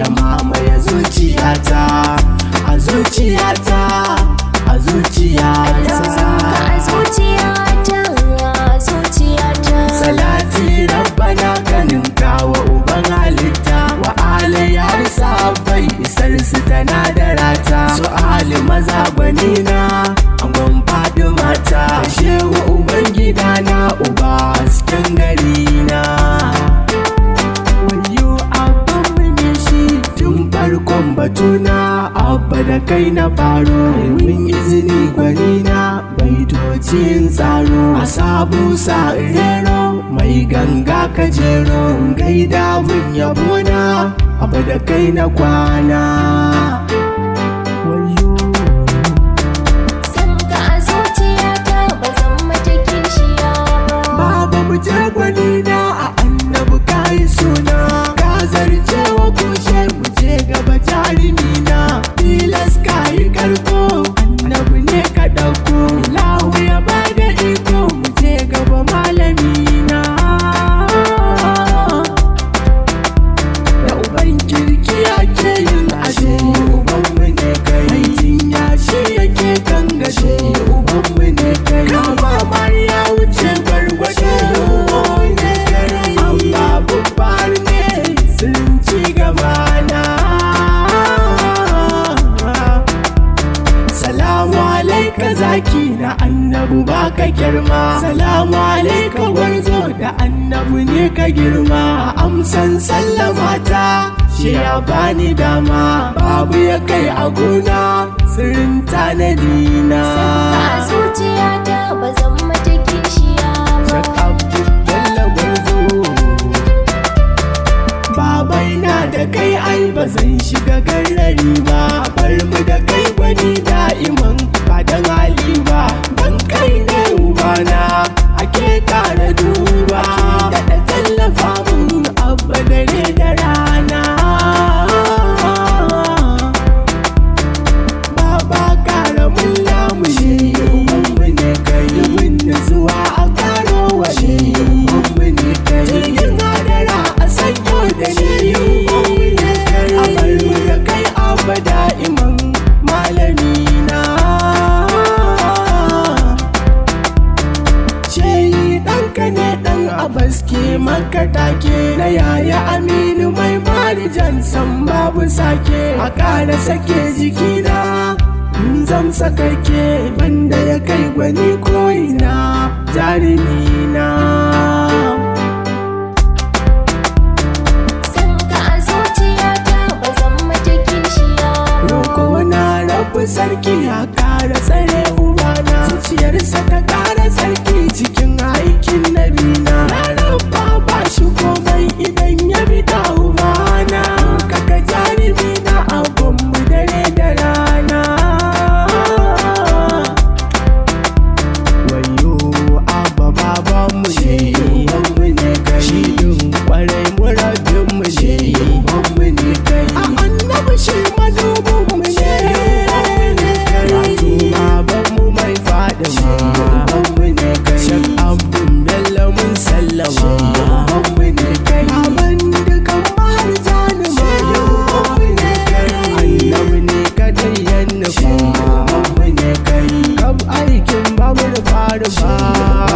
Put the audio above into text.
mamaye zuciyata, a zuciyata, a zuciyata. Salati rabbana kanin kawo uban halitta, wa alai har sahabbai isar su tana da rata. Su ali maza gwanina angon Fadimata, shehu uban gidana uba hasken garina. Wayo abban mun shi tun farkon batuna, abba da kai na faro, mun izini gwanina baitocin tsaro. A sabu sa'irero mai ganga kajero, gaida mun yabona abba da kai na kwana. Gwanina a annabi kayi suna, ka zarce wa kushe mu je gaba jarimina. Tilas kayi karko annabi ne ka ɗauko, lahu ya bada iko mu je gaba malamina. Da uban kirki ake yin ashe, ubanmu ne kai jinya shi yake kan gashe, ubanmu ne kai kama mar ya wuce gwargwado. Zaki na annabu baka girma, salamu alaika gwarzo da annabu ne ka girma. Amsan sallamata shi ya bani dama, babu ya kai a gona sirrin tanadina. Sanka a zuciyata ba zan mata kishiya ba. Bello gwarzo babaina da kai ai ba zan shiga garrari ba, bar mu da kai gwani da'iman ba dan hali ba. Dan kai ne ubana ake kara duba, da tallafa mun abba dare da rana. Baba kara mun lamushi, ubanmu ne kai mun zuwa a karo washe, ubanmu ne kai jirgin hadara a sanyo da ni, ubanmu ne kai a bar mu da kai abba da'iman malamina. Baske maka take na yaya Aminu mai marijan san babu sake, a ƙara sake jikina in zam sakake, banda ya kai gwani ko'ina jarimina. Sanka a zuciyata ba zan mata kishiya ba. Roko na rabu sarki ya ƙara tsare ubana, zuciyarsa ta ƙara sarki cikin aikin nabina. Shi komai idan ya bi da ubana, kaga jarumi na abunmu dare da rana. Wayo abba babanmu ne, ubanmu ne kai, shi din kwarai murabinmu ne, ubanmu ne kai. A annabi shi madubinmu ne, karatu babanmu mai Fadima, ubanmu ne kai. Shan abun Bello mun sallama, aikin babu da fara ba.